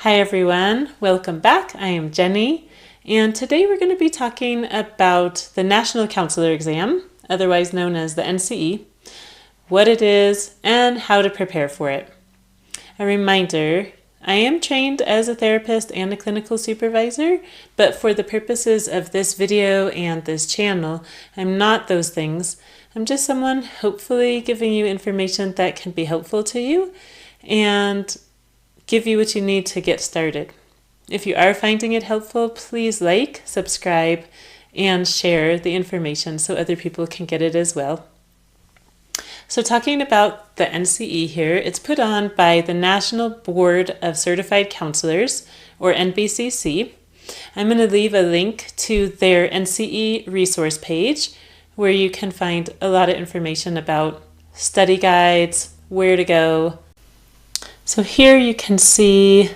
Hi everyone, welcome back. I am Jenny, and today we're going to be talking about the National Counselor Exam, otherwise known as the NCE, what it is, and how to prepare for it. A reminder, I am trained as a therapist and a clinical supervisor, but for the purposes of this video and this channel, I'm not those things. I'm just someone hopefully giving you information that can be helpful to you and give you what you need to get started. If you are finding it helpful, please like, subscribe, and share the information so other people can get it as well. So talking about the NCE here, it's put on by the National Board of Certified Counselors, or NBCC. I'm going to leave a link to their NCE resource page where you can find a lot of information about study guides, where to go. So here you can see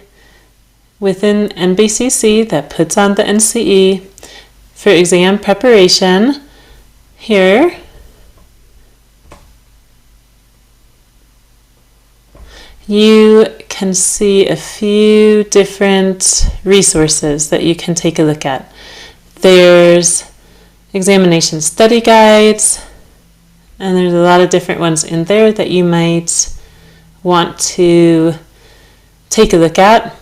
within NBCC that puts on the NCE for exam preparation. Here you can see a few different resources that you can take a look at. There's examination study guides, and there's a lot of different ones in there that you might want to take a look at.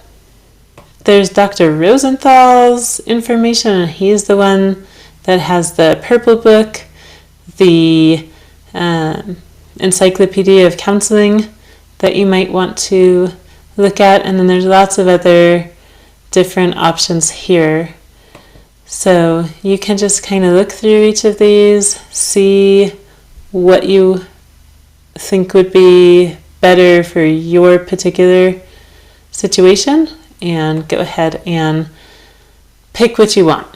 There's Dr. Rosenthal's information, and he's the one that has the purple book, the Encyclopedia of Counseling that you might want to look at, and then there's lots of other different options here. So you can just kind of look through each of these, see what you think would be better for your particular situation, and go ahead and pick what you want.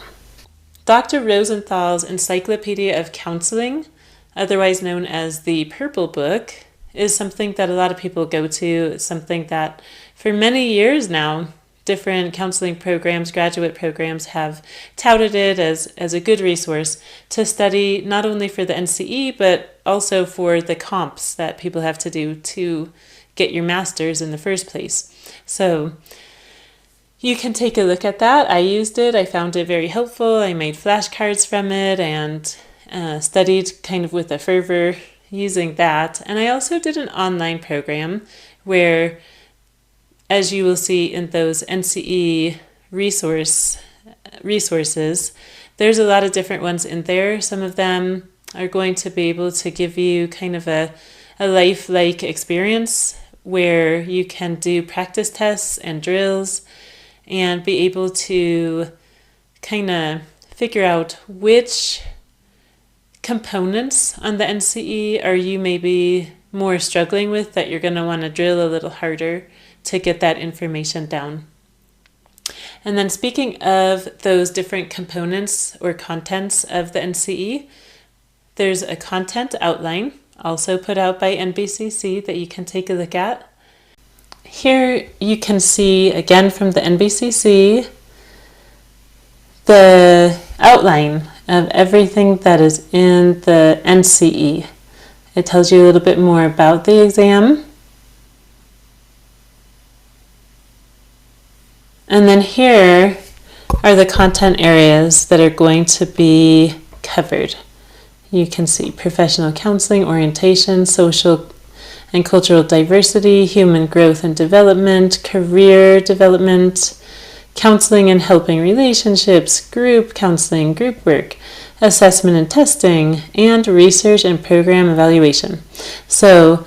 Dr. Rosenthal's Encyclopedia of Counseling, otherwise known as the Purple Book, is something that a lot of people go to. It's something that for many years now, different counseling programs, graduate programs have touted it as a good resource to study not only for the NCE, but also for the comps that people have to do to get your master's in the first place. So you can take a look at that. I used it. I found it very helpful. I made flashcards from it and studied kind of with a fervor using that. And I also did an online program where, as you will see in those NCE resources, there's a lot of different ones in there. Some of them are going to be able to give you kind of a life-like experience where you can do practice tests and drills and be able to kind of figure out which components on the NCE are you maybe more struggling with that you're going to want to drill a little harder to get that information down. And then speaking of those different components or contents of the NCE, there's a content outline also put out by NBCC that you can take a look at. Here you can see again from the NBCC the outline of everything that is in the NCE. It tells you a little bit more about the exam. And then here are the content areas that are going to be covered. You can see professional counseling, orientation, social and cultural diversity, human growth and development, career development, counseling and helping relationships, group counseling, group work, assessment and testing, and research and program evaluation. So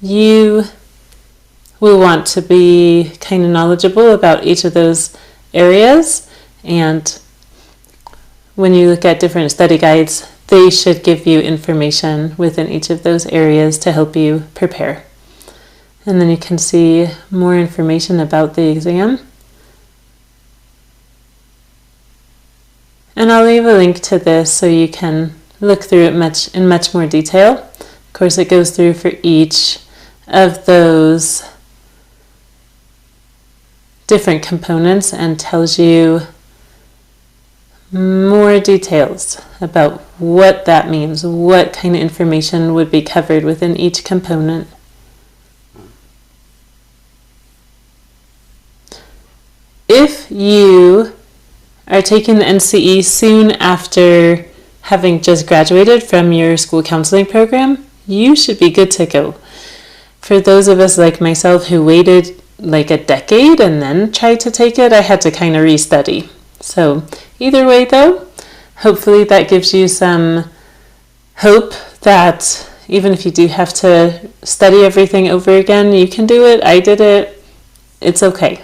you will want to be kind of knowledgeable about each of those areas, and when you look at different study guides, they should give you information within each of those areas to help you prepare. And then you can see more information about the exam. And I'll leave a link to this so you can look through it in much more detail. Of course, it goes through for each of those different components and tells you more details about what that means, what kind of information would be covered within each component. if you are taking the NCE soon after having just graduated from your school counseling program, you should be good to go. For those of us like myself who waited like a decade and then tried to take it, I had to kind of restudy. So either way though, hopefully that gives you some hope that even if you do have to study everything over again, you can do it. I did it. It's okay.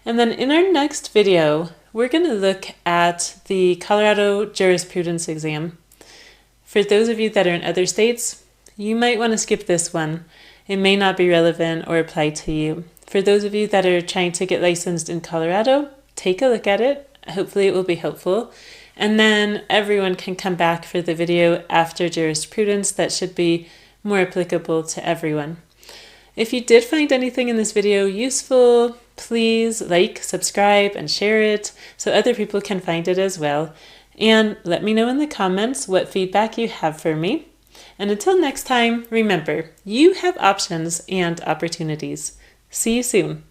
And then in our next video, we're going to look at the Colorado jurisprudence exam. For those of you that are in other states, you might want to skip this one. It may not be relevant or apply to you. For those of you that are trying to get licensed in Colorado, take a look at it. Hopefully it will be helpful. And then everyone can come back for the video after jurisprudence that should be more applicable to everyone. If you did find anything in this video useful, please like, subscribe, and share it so other people can find it as well. And let me know in the comments what feedback you have for me. And until next time, remember, you have options and opportunities. See you soon.